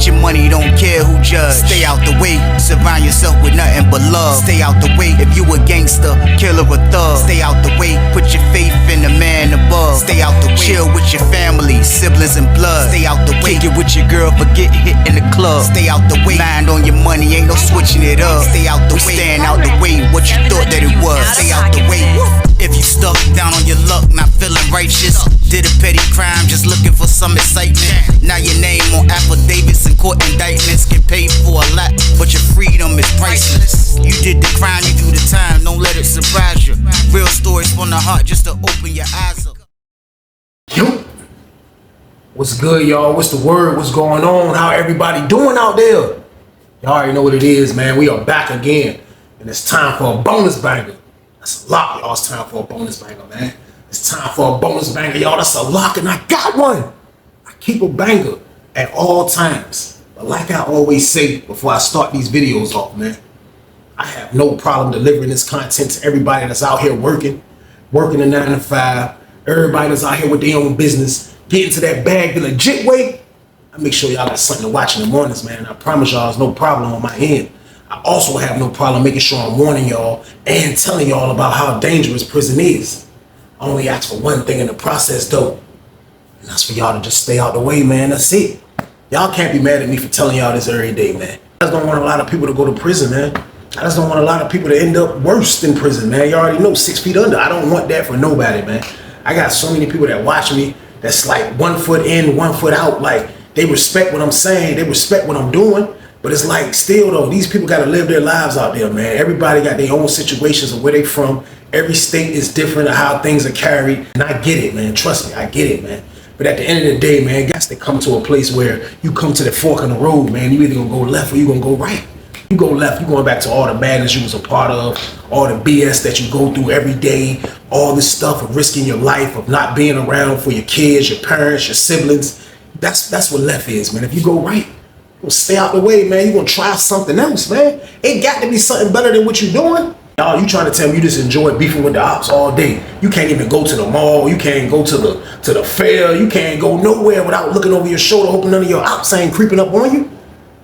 Get your money, don't care who judge. Stay out the way, surround yourself with nothing but love. Stay out the way, if you a gangster, killer or thug. Stay out the way, put your faith in the man above. Stay out the way, chill with your family, siblings and blood. Stay out the way, kick it with your girl, forget hit in the club. Stay out the way, mind on your money, ain't no switching it up. Stay out the way, stand out the way, what you thought that it was. Stay out the way. If you stuck down on your luck, not feeling righteous, did a petty crime, just looking for some excitement. Now your name on affidavits and court indictments, get paid for a lot, but your freedom is priceless. You did the crime, you do the time, don't let it surprise you. Real stories from the heart, just to open your eyes up. Yo, what's good, y'all? What's the word? What's going on? How everybody doing out there? Y'all already know what it is, man. We are back again, and it's time for a bonus banger. That's a lot, y'all. It's time for a bonus banger, man. It's time for a bonus banger, y'all. That's a lock, and I got one. I keep a banger at all times. But like I always say before I start these videos off, man, I have no problem delivering this content to everybody that's out here working a 9 to 5. Everybody that's out here with their own business, getting to that bag the legit way. I make sure y'all got something to watch in the mornings, man. I promise y'all, there's no problem on my end. I also have no problem making sure I'm warning y'all and telling y'all about how dangerous prison is. I only ask for one thing in the process, though, and that's for y'all to just stay out the way, man. That's it. Y'all can't be mad at me for telling y'all this every day, man. I just don't want a lot of people to go to prison, man. I just don't want a lot of people to end up worse than prison, man. You already know, 6 feet under. I don't want that for nobody, man. I got so many people that watch me that's like 1 foot in, 1 foot out. Like, they respect what I'm saying. They respect what I'm doing. But it's like, still though, these people got to live their lives out there, man. Everybody got their own situations of where they from. Every state is different of how things are carried. And I get it, man. Trust me, I get it, man. But at the end of the day, man, you got to come to a place where you come to the fork in the road, man. You either gonna go left or you gonna go right. You go left, you going back to all the madness you was a part of, all the BS that you go through every day, all this stuff of risking your life, of not being around for your kids, your parents, your siblings. That's what left is, man. If you go right, you'll stay out the way, man. You're gonna try something else, man. It got to be something better than what you're doing. Y'all, you trying to tell me you just enjoy beefing with the ops all day. You can't even go to the mall. You can't go to the fair. You can't go nowhere without looking over your shoulder, hoping none of your ops ain't creeping up on you.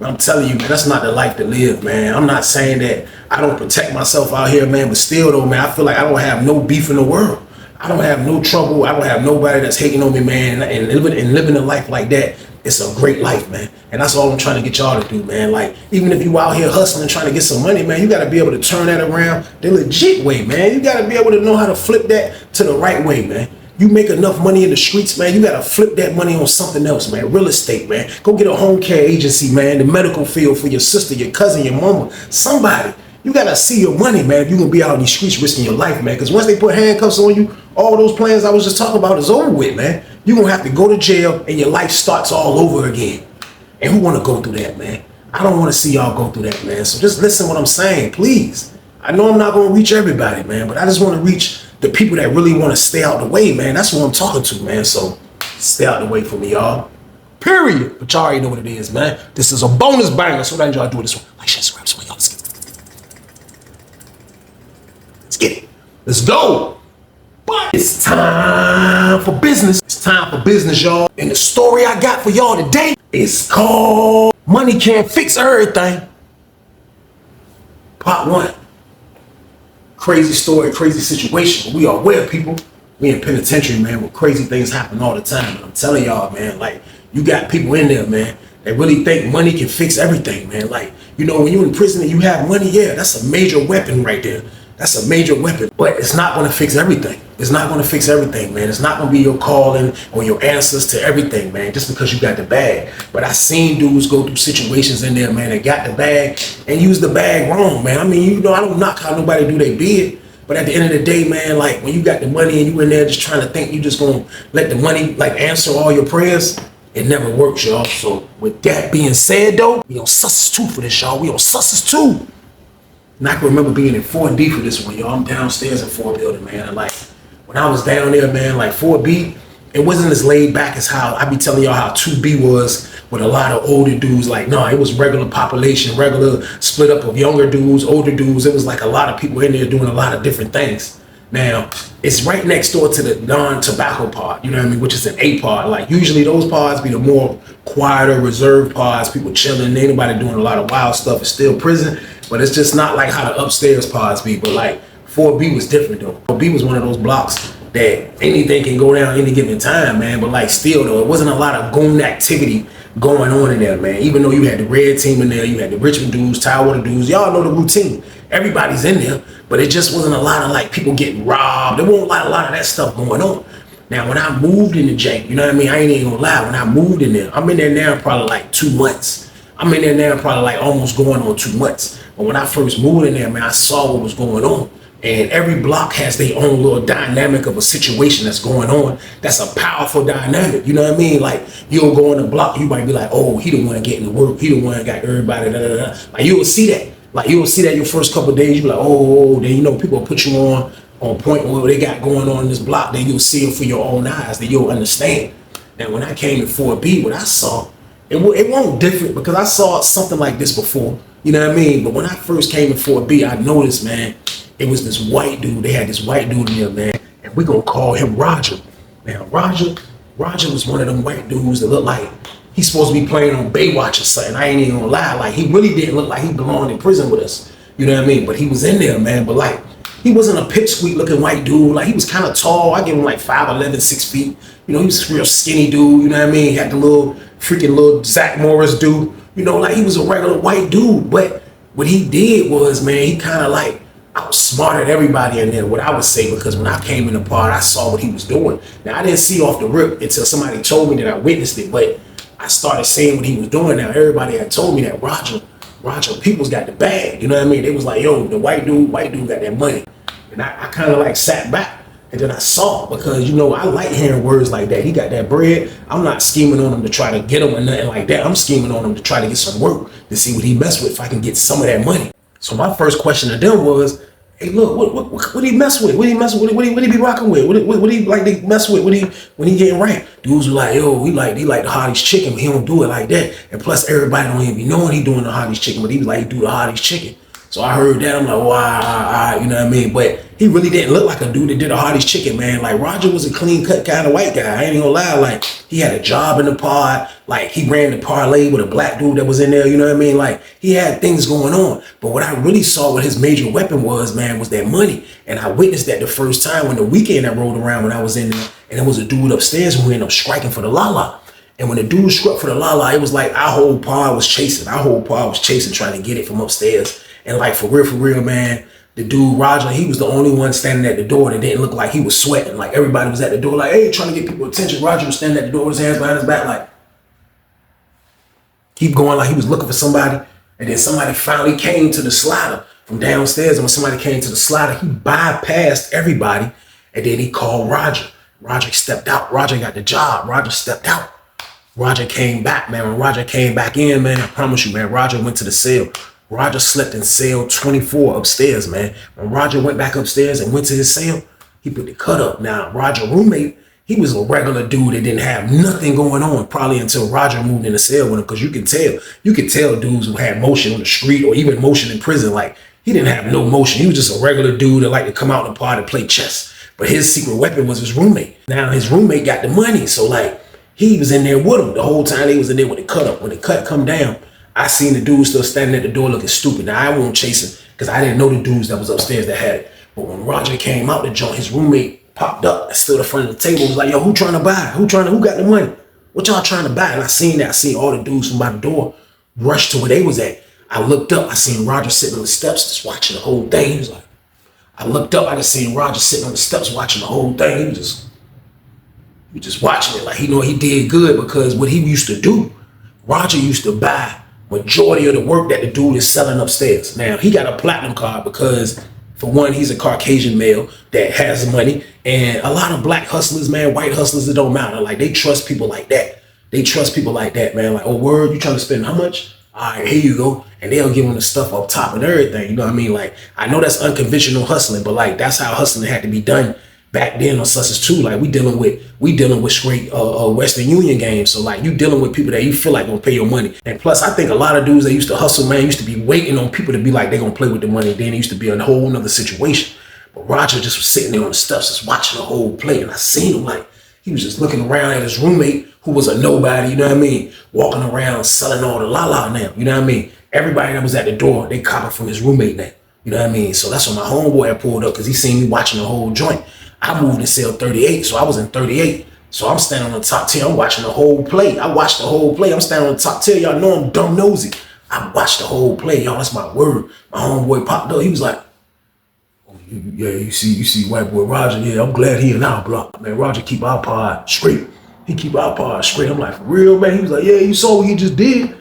I'm telling you, man, that's not the life to live, man. I'm not saying that I don't protect myself out here, man, but still though, man, I feel like I don't have no beef in the world. I don't have no trouble. I don't have nobody that's hating on me, man. And living a life like that, it's a great life, man. And that's all I'm trying to get y'all to do, man. Like, even if you out here hustling, trying to get some money, man, you got to be able to turn that around the legit way, man. You got to be able to know how to flip that to the right way, man. You make enough money in the streets, man, you got to flip that money on something else, man. Real estate, man. Go get a home care agency, man. The medical field for your sister, your cousin, your mama, somebody. You got to see your money, man, if you're going to be out in these streets risking your life, man. Because once they put handcuffs on you, all those plans I was just talking about is over with, man. You're going to have to go to jail and your life starts all over again. And who want to go through that, man? I don't want to see y'all go through that, man. So just listen what I'm saying, please. I know I'm not going to reach everybody, man, but I just want to reach the people that really want to stay out the way, man. That's what I'm talking to, man. So stay out the way for me, y'all. Period. But y'all already know what it is, man. This is a bonus banger. So that y'all do this one. Like, share, subscribe, so y'all. Let's get it. Let's go. But it's time for business. It's time for business, y'all. And the story I got for y'all today is called Money Can't Fix Everything. Part 1. Crazy story, crazy situation. We are aware, people. We in penitentiary, man, where crazy things happen all the time. And I'm telling y'all, man, like, you got people in there, man, that really think money can fix everything, man. Like, you know, when you're in prison and you have money, yeah, that's a major weapon right there. That's a major weapon, but it's not going to fix everything. It's not going to fix everything, man. It's not going to be your calling or your answers to everything, man, just because you got the bag. But I seen dudes go through situations in there, man, that got the bag and use the bag wrong, man. I mean, you know, I don't knock how nobody do their bid, but at the end of the day, man, like, when you got the money and you in there just trying to think you just going to let the money, like, answer all your prayers, it never works, y'all. So with that being said, though, we on Susses 2 for this, y'all. We on Susses 2. And I can remember being in 4D for this one, y'all. I'm downstairs in 4 building, man. And like, when I was down there, man, like 4B, it wasn't as laid back as how I be telling y'all how 2B was with a lot of older dudes. Like, no, it was regular population, regular split up of younger dudes, older dudes. It was like a lot of people in there doing a lot of different things. Now, it's right next door to the non-tobacco pod, you know what I mean, which is an A pod. Like, usually those pods be the more quieter, reserved pods, people chilling, ain't nobody doing a lot of wild stuff. It's still prison, but it's just not like how the upstairs pods be. But like 4B was different though. 4B was one of those blocks that anything can go down any given time, man. But like still though, it wasn't a lot of goon activity going on in there, man. Even though you had the red team in there, you had the Richmond dudes, Tidewater dudes, y'all know the routine. Everybody's in there, but it just wasn't a lot of like people getting robbed. There wasn't a lot of that stuff going on. Now, when I moved into Jank, you know what I mean? I ain't even gonna lie. When I moved in there, I'm in there now probably like 2 months. I'm in there now probably like almost going on 2 months. But when I first moved in there, man, I saw what was going on. And every block has their own little dynamic of a situation that's going on. That's a powerful dynamic. You know what I mean? Like, you'll go in the block, you might be like, oh, he the one getting to work. He the one that got everybody, da, da, da. Like, you will see that. Like, you will see that your first couple of days. You be like, oh, then, you know, people will put you on point what they got going on in this block. Then you'll see it for your own eyes. Then you'll understand. Now, when I came to 4B, what I saw, it wasn't different because I saw something like this before. You know what I mean? But when I first came to 4B, I noticed, man, it was this white dude. They had this white dude in there, man, and we're gonna call him Roger. Now, Roger was one of them white dudes that looked like he's supposed to be playing on Baywatch or something. I ain't even gonna lie. Like, he really didn't look like he belonged in prison with us. You know what I mean? But he was in there, man. But like, he wasn't a pipsqueak looking white dude. Like, he was kind of tall. I give him like 5'11", 6 feet. You know, he was a real skinny dude. You know what I mean? He had the little Zach Morris dude. You know, like, he was a regular white dude. But what he did was, man, he kind of like outsmarted everybody in there, what I would say, because when I came in the pod, I saw what he was doing. Now, I didn't see off the rip until somebody told me that I witnessed it, but I started seeing what he was doing. Now, everybody had told me that Roger Peoples got the bag. You know what I mean? They was like, yo, the white dude got that money. And I kind of like sat back and then I saw, because, you know, I like hearing words like that. He got that bread. I'm not scheming on him to try to get him or nothing like that. I'm scheming on him to try to get some work to see what he mess with, if I can get some of that money. So my first question to them was, hey, look, what he mess with? What he mess with? What he be rocking with? What he like to mess with when he getting right? Dudes were like, yo, he like the Hardee's chicken, but he don't do it like that. And plus, everybody don't even be knowing he doing the Hardee's chicken, but he was like, he do the Hardee's chicken. So I heard that, I'm like, wow, you know what I mean? But he really didn't look like a dude that did a Hardee's chicken, man. Like, Roger was a clean cut kind of white guy. I ain't even gonna lie. Like, he had a job in the pod. Like, he ran the parlay with a black dude that was in there, you know what I mean? Like, he had things going on. But what I really saw what his major weapon was, man, was that money. And I witnessed that the first time when the weekend that rolled around when I was in there, and there was a dude upstairs who ended up striking for the Lala. And when the dude struck for the Lala, it was like our whole pod was chasing. Our whole pod was chasing, trying to get it from upstairs. And like, for real, man, the dude, Roger, he was the only one standing at the door that didn't look like he was sweating. Like, everybody was at the door like, hey, trying to get people attention. Roger was standing at the door with his hands behind his back like, keep going, like he was looking for somebody. And then somebody finally came to the slider from downstairs. And when somebody came to the slider, he bypassed everybody. And then he called Roger. Roger stepped out. Roger got the job. Roger stepped out. Roger came back, man. When Roger came back in, man, I promise you, man, Roger went to the cell. Roger slept in cell 24 upstairs, man. When Roger went back upstairs and went to his cell, he put the cut up. Now, Roger's roommate, he was a regular dude that didn't have nothing going on, probably until Roger moved in the cell with him, because you can tell dudes who had motion on the street or even motion in prison. Like, he didn't have no motion. He was just a regular dude that liked to come out in the party and play chess. But his secret weapon was his roommate. Now, his roommate got the money, so like, he was in there with him the whole time. They was in there with the cut up. When the cut come down, I seen the dude still standing at the door looking stupid. Now, I won't chase him because I didn't know the dudes that was upstairs that had it. But when Roger came out the joint, his roommate popped up and stood in front of the table. Was like, yo, who trying to buy? Who got the money? What y'all trying to buy? And I seen that. I seen all the dudes from by the door rush to where they was at. I looked up. I seen Roger sitting on the steps just watching the whole thing. He was like, I looked up. I just seen Roger sitting on the steps watching the whole thing. He was just watching it like he know he did good, because what he used to do, Roger used to buy majority of the work that the dude is selling upstairs. Now, he got a platinum card because, for one, he's a Caucasian male that has money. And a lot of black hustlers, man, white hustlers, it don't matter. Like, they trust people like that. They trust people like that, man. Like, oh, word, you trying to spend how much? All right, here you go. And they'll give them the stuff up top and everything. You know what I mean? Like, I know that's unconventional hustling, but like, that's how hustling had to be done back then on such as too. Like, we dealing with straight Western Union games. So like, you dealing with people that you feel like gonna pay your money. And plus, I think a lot of dudes that used to hustle, man, used to be waiting on people to be like they gonna play with the money. Then it used to be a whole nother situation. But Roger just was sitting there on the steps, just watching the whole play. And I seen him like, he was just looking around at his roommate, who was a nobody, you know what I mean? Walking around selling all the la-la now, you know what I mean? Everybody that was at the door, they copping from his roommate now, you know what I mean? So that's when my homeboy had pulled up because he seen me watching the whole joint. I moved in cell 38, so I was in 38. So I'm standing on the top tier. I'm watching the whole play. I watched the whole play. I'm standing on the top tier. Y'all know I'm dumb nosy. I watched the whole play. Y'all, that's my word. My homeboy popped up. He was like, oh, yeah, you see white boy Roger. Yeah, I'm glad he in our block. Man, Roger keep our pod straight. He keep our pod straight. I'm like, for real, man? He was like, yeah, you saw what he just did?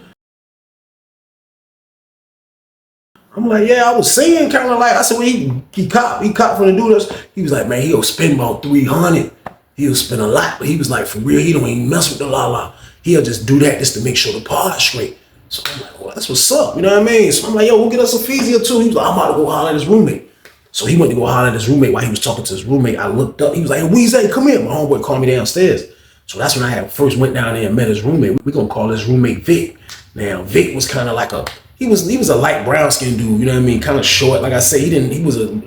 I'm like, yeah, I was saying kind of like, I said, well, he caught from the dude. He was like, man, he'll spend about 300. He'll spend a lot, but he was like, for real, he don't even mess with the la-la. He'll just do that just to make sure the pod's straight. So I'm like, well, that's what's up, you know what I mean? So I'm like, yo, we'll get us a feezy or two. He was like, I'm about to go holler at his roommate. So he went to go holler at his roommate while he was talking to his roommate. I looked up, he was like, hey, Weezy, come here. My homeboy called me downstairs. So that's when I first went down there and met his roommate. We're gonna call his roommate Vic. Now, Vic was kind of like he was a light brown skinned dude, you know what I mean? Kind of short. Like I said,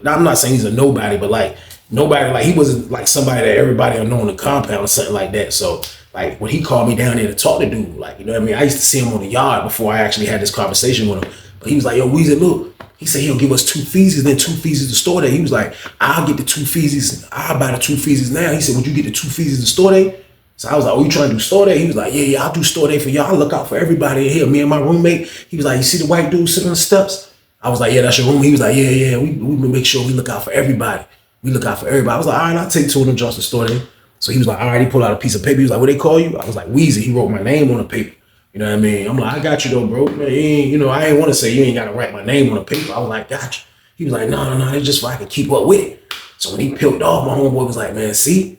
I'm not saying he's a nobody, but like, nobody, like he wasn't like somebody that everybody will know in the compound or something like that. So like when he called me down there to talk to dude, like, you know what I mean? I used to see him on the yard before I actually had this conversation with him. But he was like, yo, Weezy, look. He said he'll give us 2 feezies, then 2 feezies to store there. He was like, I'll get the 2 feezies. I'll buy the 2 feezies now. He said, would you get the 2 feezies to store there? So I was like, oh, you trying to do store day? He was like, yeah, I'll do store day for y'all. I'll look out for everybody in here. Me and my roommate. He was like, you see the white dude sitting on the steps? I was like, yeah, that's your room. He was like, yeah, we make sure we look out for everybody. We look out for everybody. I was like, all right, I'll take 2 of them joints to store day. So he was like, all right, he pulled out a piece of paper. He was like, what they call you? I was like, Weezy. He wrote my name on the paper. You know what I mean? I'm like, I got you though, bro. Man, I ain't want to say you ain't got to write my name on the paper. I was like, got you. He was like, no, it's just so I can keep up with it. So when he peeled off, my homeboy was like, man, see,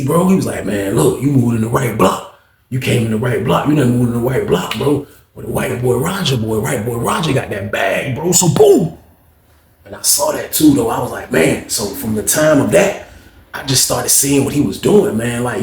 bro? He was like, man, look, you moved in the right block. You came in the right block. You done moved in the right block, bro. When the white boy Roger got that bag, bro. So boom. And I saw that too, though. I was like, man. So from the time of that, I just started seeing what he was doing, man. Like,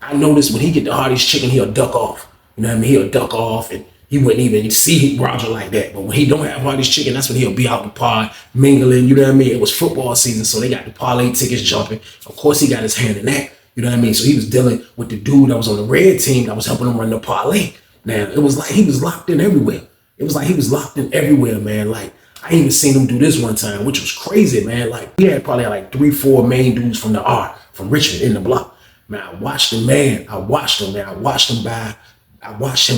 I noticed when he get the hardest chicken, he'll duck off. You know what I mean? He'll duck off and he wouldn't even see Roger like that. But when he don't have hardest chicken, that's when he'll be out in the pod mingling. You know what I mean? It was football season, so they got the parlay tickets jumping. Of course, he got his hand in that. You know what I mean? So he was dealing with the dude that was on the red team that was helping him run the parlay. Now, it was like he was locked in everywhere. Man. Like, I even seen him do this one time, which was crazy, man. Like, he had probably like 3-4 main dudes from the R, from Richmond in the block. Man, I watched him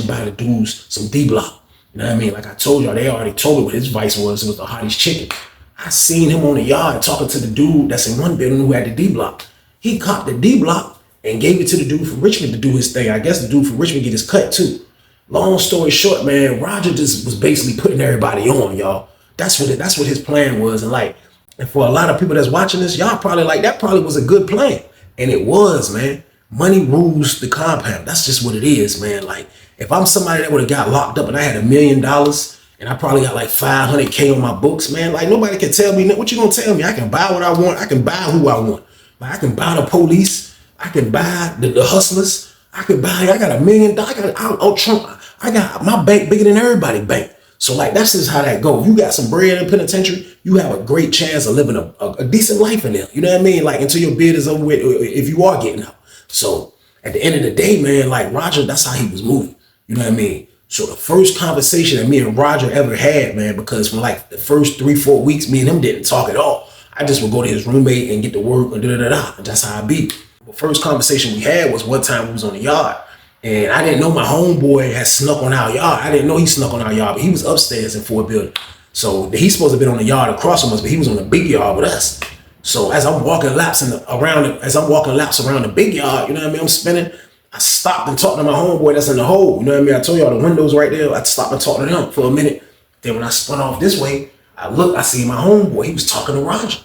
buy the dudes some D-block. You know what I mean? Like I told y'all, they already told me what his vice was. It was the hottest chicken. I seen him on the yard talking to the dude that's in one building who had the D-block. He copped the D-block and gave it to the dude from Richmond to do his thing. I guess the dude from Richmond get his cut too. Long story short, man, Roger just was basically putting everybody on, y'all. That's what his plan was. And for a lot of people that's watching this, y'all probably like, that probably was a good plan. And it was, man. Money rules the compound. That's just what it is, man. Like, if I'm somebody that would have got locked up and I had $1 million and I probably got like 500K on my books, man, like nobody can tell me, what you gonna tell me? I can buy what I want. I can buy who I want. Like, I can buy the police. I can buy the hustlers. I got $1 million. I got my bank bigger than everybody's bank. So like, that's just how that goes. You got some bread in penitentiary, you have a great chance of living a decent life in there. You know what I mean? Like, until your bid is over with, if you are getting out. So at the end of the day, man, like Roger, that's how he was moving. You know what I mean? So the first conversation that me and Roger ever had, man, because from like the first 3-4 weeks, me and him didn't talk at all. I just would go to his roommate and get to work and and that's how I be. The first conversation we had was one time we was on the yard and I didn't know my homeboy had snuck on our yard. I didn't know he snuck on our yard, but he was upstairs in Fort Building. So he's supposed to have been on the yard across from us, but he was on the big yard with us. So as I'm walking laps around the big yard, you know what I mean? I'm spinning. I stopped and talked to my homeboy that's in the hole. You know what I mean? I told y'all the windows right there. I stopped and talked to him for a minute. Then when I spun off this way, I see my homeboy. He was talking to Roger.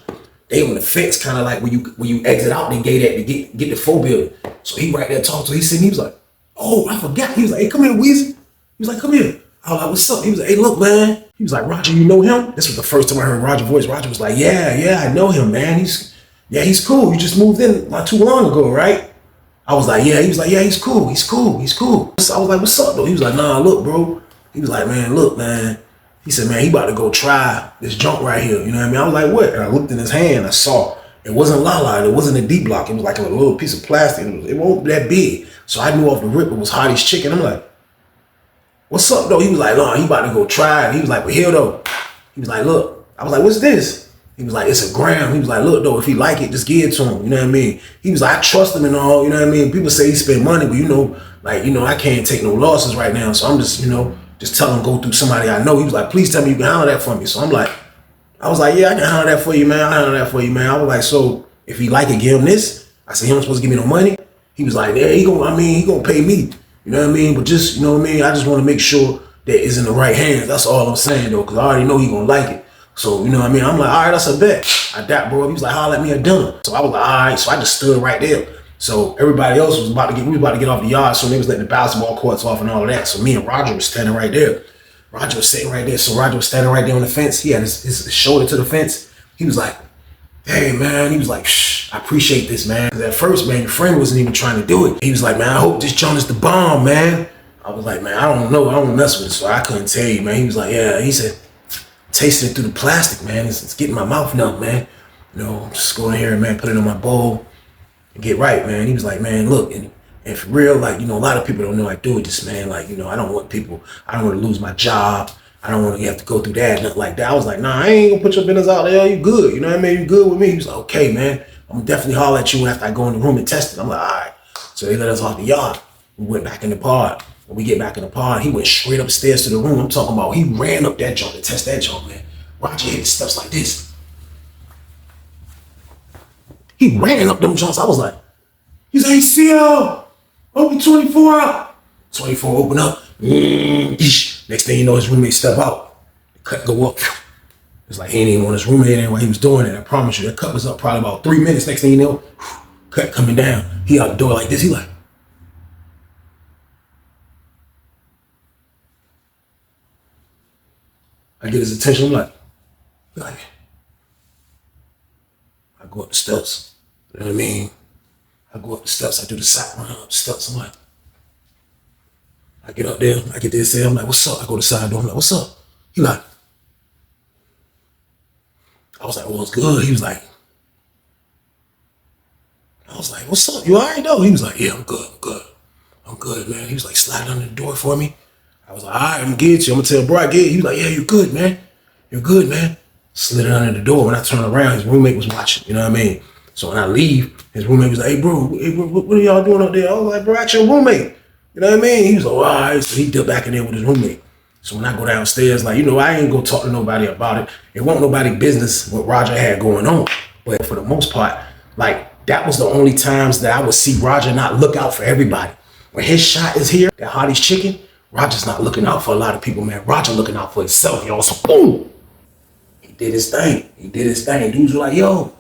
They on the fence, kind of like when you exit out the gate at to get the 4 building. So he right there talking to him. He said, he was like, oh, I forgot. He was like, hey, come here, Weezy. He was like, come here. I was like, what's up? He was like, hey, look, man. He was like, Roger, you know him? This was the first time I heard Roger's voice. Roger was like, yeah, I know him, man. He's cool. You just moved in not too long ago, right? I was like, yeah. He was like, yeah, he's cool. So I was like, what's up, though? He was like, nah, look, bro. He was like, man, look, man. He said, man, he about to go try this junk right here. You know what I mean? I was like, what? And I looked in his hand. I saw it wasn't Lala. And it wasn't a D block. It was like a little piece of plastic. It wasn't that big. So I knew off the rip it was Hottie's chicken. I'm like, what's up, though? He was like, no, he about to go try it. He was like, well, here, though. He was like, look. I was like, what's this? He was like, it's a gram. He was like, look, though, if he like it, just give it to him. You know what I mean? He was like, I trust him and all. You know what I mean? People say he spend money, but you know, like, you know, I can't take no losses right now. So I'm just, you know, just tell him go through somebody I know. He was like, please tell me you can handle that for me. So I'm like, I was like, yeah, I can handle that for you, man. I'll handle that for you, man. I was like, so if he like it, give him this. I said, he don't supposed to give me no money. He was like, yeah, he gonna pay me. You know what I mean? But just, you know what I mean? I just want to make sure that it's in the right hands. That's all I'm saying, though, because I already know he gonna like it. So, you know what I mean? I'm like, all right, that's a bet. I dap, bro. He was like, holler at me at dinner. So I was like, all right. So I just stood right there. So everybody else was about to get off the yard. So they was letting the basketball courts off and all of that. So me and Roger was standing right there. Roger was sitting right there. So Roger was standing right there on the fence. He had his shoulder to the fence. He was like, hey, man. He was like, shh, I appreciate this, man. Because at first, man, your friend wasn't even trying to do it. He was like, man, I hope this joint is the bomb, man. I was like, man, I don't know. I don't mess with it. So I couldn't tell you, man. He was like, yeah. He said, tasting it through the plastic, man. It's getting my mouth numb, man. You know, just go in here, man, put it in my bowl and get right, man. He was like, man, look, and for real, like, you know, a lot of people don't know I do this, man. Like, you know, I don't want to lose my job. I don't want to have to go through that, nothing like that. I was like, nah, I ain't gonna put your business out there. You good. You know what I mean? You good with me? He was like, okay, man. I'm gonna definitely holler at you after I go in the room and test it. I'm like, all right. So they let us off the yard. We went back in the pod. When we get back in the pod, he went straight upstairs to the room. I'm talking about he ran up that joint to test that joint, man. Roger hit steps like this. He ran up them joints. I was like, he's like, CL, open 24 up. 24 open up. Next thing you know, his roommate step out. The cut go up. It's like he ain't even want his roommate in while he was doing it. I promise you, that cut was up probably about 3 minutes. Next thing you know, cut coming down. He out the door like this. He like, I get his attention. I'm like, I go up the steps. You know what I mean? I go up the steps. I do the side run up the steps. I'm like, I get up there. I get there. Say, I'm like, what's up? I go to the side door. I'm like, what's up? He like, I was like, well, it's good. He was like, I was like, what's up? You all right though? He was like, yeah, I'm good, man. He was like, sliding under the door for me. I was like, all right, I'm gonna get you. I'm gonna tell bro I get you. He was like, yeah, you're good, man. You're good, man. Slid it under the door. When I turned around, his roommate was watching. You know what I mean? So when I leave, his roommate was like, hey, bro, what are y'all doing up there? I was like, bro, that's your roommate. You know what I mean? He was like, all right. So he dipped back in there with his roommate. So when I go downstairs, like, you know, I ain't gonna talk to nobody about it. It wasn't nobody business what Roger had going on. But for the most part, like, that was the only times that I would see Roger not look out for everybody. When his shot is here, that Hottie's chicken, Roger's not looking out for a lot of people, man. Roger looking out for himself, y'all. So boom, he did his thing. Dudes were like, yo,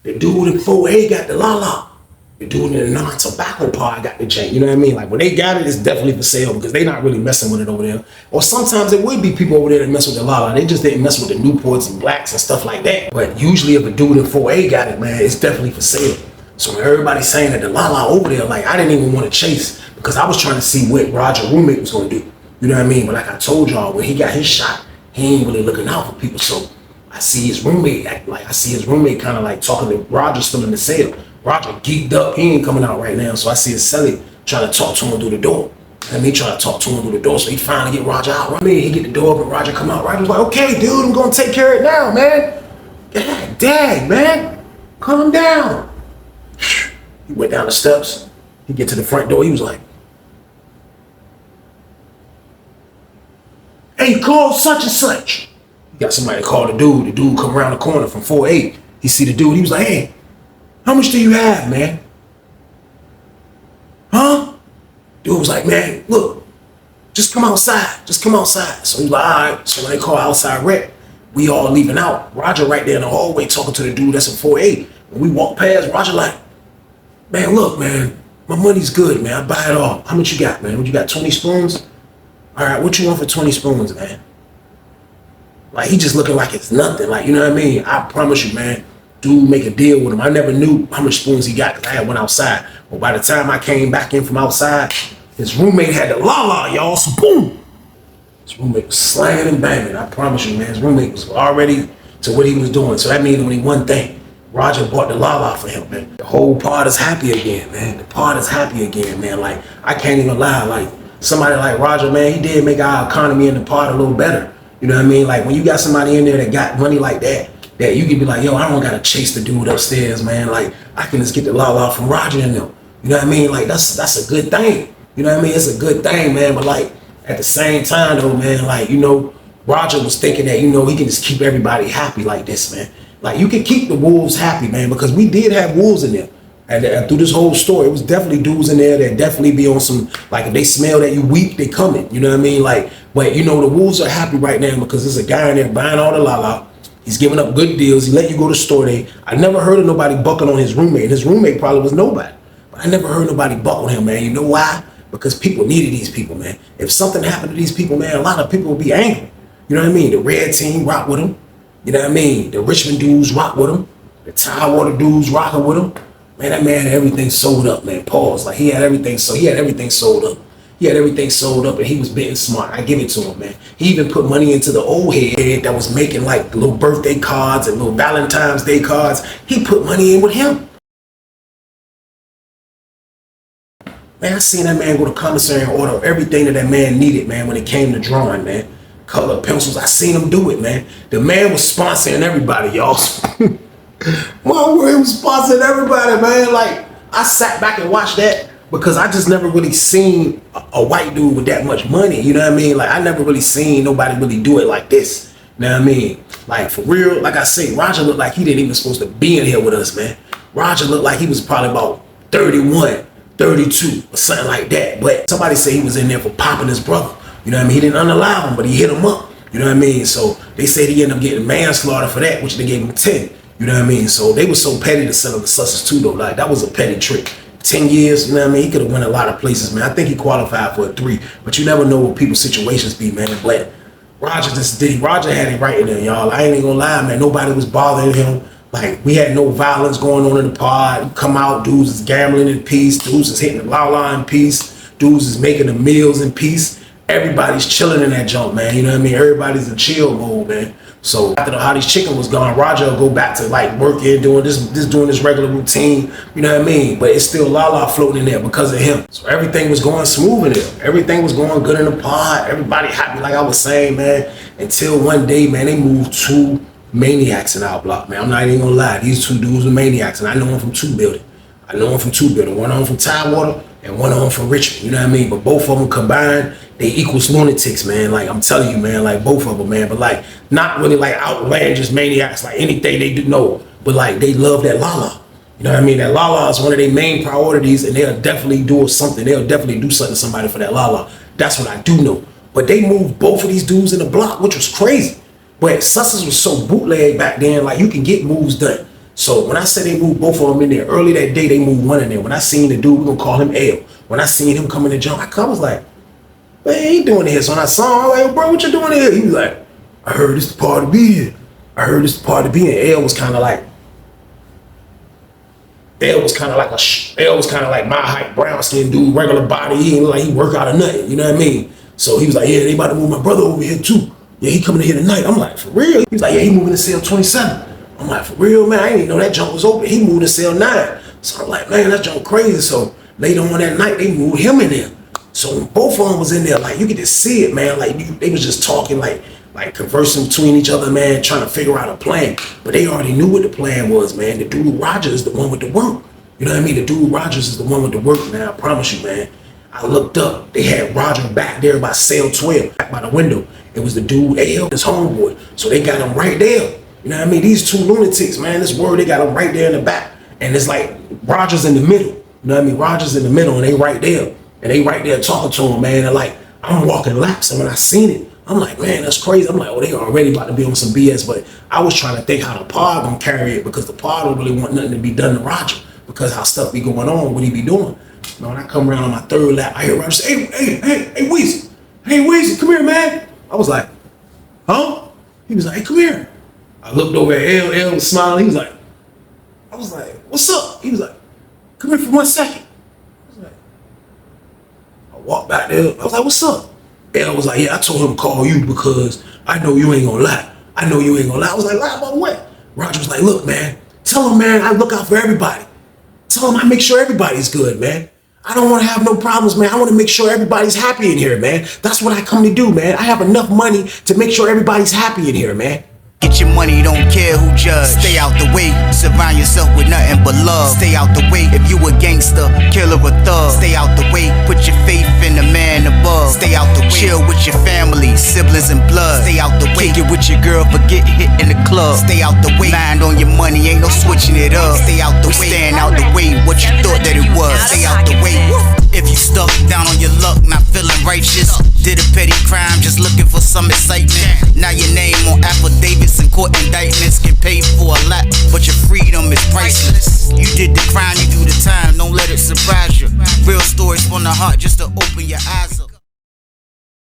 the dude in 4A got the la. The dude in the non-tobacco part got the chain. You know what I mean? Like when they got it, it's definitely for sale because they not really messing with it over there. Or sometimes it would be people over there that mess with the la. They just didn't mess with the Newports and blacks and stuff like that. But usually if a dude in 4A got it, man, it's definitely for sale. So when everybody's saying that the la over there, like I didn't even want to chase because I was trying to see what Roger's roommate was going to do. You know what I mean? But like I told y'all, when he got his shot, he ain't really looking out for people. So I see his roommate kind of like talking to Roger still in the cell. Roger geeked up. He ain't coming out right now. So I see his cellie trying to talk to him through the door. And me trying to talk to him through the door. So he finally get Roger out. I mean, he get the door open, Roger come out. Roger was like, okay, dude, I'm going to take care of it now, man. God dang, man. Calm down. He went down the steps. He get to the front door. He was like, hey, call such and such. He got somebody to call the dude. The dude come around the corner from 4A. He see the dude. He was like, hey, how much do you have, man? Huh? Dude was like, man, look, just come outside. So he was like, all right. So when they call outside rep, we all leaving out. Roger right there in the hallway talking to the dude that's in 4A. When we walk past, Roger like, man, look, man, my money's good, man. I buy it all. How much you got, man? What you got, 20 spoons? All right, what you want for 20 spoons, man? Like, he just looking like it's nothing. Like, you know what I mean? I promise you, man, dude make a deal with him. I never knew how much spoons he got because I had one outside. But by the time I came back in from outside, his roommate had the la, y'all. So boom. His His roommate was slanging and banging. I promise you, man. His roommate was already to what he was doing. So that means only one thing. Roger bought the la for him, man. The whole pod is happy again, man. The pod is happy again, man. Like, I can't even lie. Like, somebody like Roger, man, he did make our economy in the pod a little better. You know what I mean? Like, when you got somebody in there that got money like that you can be like, yo, I don't gotta chase the dude upstairs, man. Like, I can just get the la from Roger and them. You know what I mean? Like, that's a good thing. You know what I mean? It's a good thing, man. But like, at the same time though, man, like, you know, Roger was thinking that, you know, he can just keep everybody happy like this, man. Like, you can keep the wolves happy, man, because we did have wolves in there. And through this whole story, it was definitely dudes in there that definitely be on some, like, if they smell that you weak, they coming. You know what I mean? Like, but, you know, the wolves are happy right now because there's a guy in there buying all the la. He's giving up good deals. He let you go to store day. I never heard of nobody bucking on his roommate. His roommate probably was nobody. But I never heard nobody buck on him, man. You know why? Because people needed these people, man. If something happened to these people, man, a lot of people would be angry. You know what I mean? The red team rock with him. You know what I mean? The Richmond dudes rock with him. The Tidewater dudes rocking with him. Man, that man had everything sold up, man. Pause. Like, he had everything sold up. He had everything sold up and he was being smart. I give it to him, man. He even put money into the old head that was making like little birthday cards and little Valentine's Day cards. He put money in with him. Man, I seen that man go to commissary and order everything that man needed, man, when it came to drawing, man. Color pencils, I seen him do it, man. The man was sponsoring everybody, y'all. My word, he was sponsoring everybody, man. Like, I sat back and watched that because I just never really seen a white dude with that much money, you know what I mean? Like, I never really seen nobody really do it like this, you know what I mean? Like, for real, like I say, Roger looked like he didn't even supposed to be in here with us, man. Roger looked like he was probably about 31, 32, or something like that. But somebody said he was in there for popping his brother. You know what I mean? He didn't unallow him, but he hit him up. You know what I mean? So they said he ended up getting manslaughter for that, which they gave him 10. You know what I mean? So they were so petty to send him to Sussex too, though. Like, that was a petty trick. 10 years, you know what I mean? He could have went a lot of places, man. I think he qualified for a 3, but you never know what people's situations be, man. But Roger just did. Roger had it right in there, y'all. I ain't even gonna lie, man. Nobody was bothering him. Like, we had no violence going on in the pod. You come out, dudes is gambling in peace. Dudes is hitting the la in peace. Dudes is making the meals in peace. Everybody's chilling in that junk, man. You know what I mean? Everybody's in chill mode, man. So after the Hottie's chicken was gone, Roger will go back to like working, doing this regular routine. You know what I mean? But it's still la floating in there because of him. So everything was going smooth in there. Everything was going good in the pod. Everybody happy, like I was saying, man. Until one day, man, they moved 2 Maniacs in our block, man. I'm not even gonna lie. These 2 dudes were Maniacs, and I know them from 2 building. One of them from Tidewater and one of them from Richmond. You know what I mean? But both of them combined, they equals lunatics, man. Like, I'm telling you, man, like both of them, man. But like, not really like outlandish maniacs, like anything they do, no. But like, they love that la. You know what I mean? That la is one of their main priorities, and they'll definitely do something. They'll definitely do something to somebody for that la. That's what I do know. But they moved both of these dudes in the block, which was crazy. But Sussex was so bootleg back then, like, you can get moves done. So when I said they moved both of them in there, early that day, they moved one in there. When I seen the dude, we're gonna call him L. When I seen him come in the jump, I was like, man, he ain't doing this. So when I saw him, I was like, bro, what you doing here? He was like, I heard it's the part to be here. And L was kind of like, my height, brown skin dude, regular body. He ain't like he work out of nothing. You know what I mean? So he was like, yeah, they about to move my brother over here too. Yeah, he coming in here tonight. I'm like, for real? He was like, yeah, he moving to cell 27. I'm like, for real, man? I didn't even know that junk was open. He moved to cell 9. So I'm like, man, that junk crazy. So later on that night, they moved him in there. So both of them was in there, like, you could just see it, man. Like, they was just talking, like conversing between each other, man, trying to figure out a plan. But they already knew what the plan was, man. The dude Rogers is the one with the work. You know what I mean? The dude Rogers is the one with the work, man. I promise you, man. I looked up. They had Roger back there by cell 12, back by the window. It was the dude, AL, his homeboy. So they got him right there. You know what I mean? These 2 lunatics, man, this word, they got him right there in the back. And it's like Rogers in the middle. You know what I mean? Rogers in the middle, and they right there. And they right there talking to him, man. And like, I'm walking laps, and when I seen it, I'm like, man, that's crazy. I'm like, oh, they already about to be on some BS. But I was trying to think how the pod gonna carry it, because the pod don't really want nothing to be done to Roger, because how stuff be going on, what he be doing. You know, when I come around on my 3rd lap, I hear Roger say, hey, Weezy. Hey, Weezy, come here, man. I was like, huh? He was like, hey, come here. I looked over at L was smiling. He was like, I was like, what's up? He was like, come here for 1 second. I was like, I walked back there. I was like, what's up? L was like, yeah, I told him to call you because I know you ain't gonna lie. I know you ain't gonna lie. I was like, lie about what? Roger was like, look, man, tell him, man, I look out for everybody. Tell him I make sure everybody's good, man. I don't want to have no problems, man. I want to make sure everybody's happy in here, man. That's what I come to do, man. I have enough money to make sure everybody's happy in here, man. Get your money, don't care who judge. Stay out the way, surround yourself with nothing but love. Stay out the way if you a gangster, killer or thug. Stay out the way, put your faith in the man above. Stay out the way, chill with your family, siblings and blood. Stay out the way, kick it with your girl, forget hit in the club. Stay out the way, mind on your money, ain't no switching it up. Stay out the way, stand out the way, what you thought that it was. Stay out the way. If you stuck down on your luck, not feeling righteous, did a petty crime, just looking for some excitement. Now your name on affidavits and court indictments, get paid for a lot, but your freedom is priceless. You did the crime, you do the time, don't let it surprise you. Real stories from the heart, just to open your eyes up.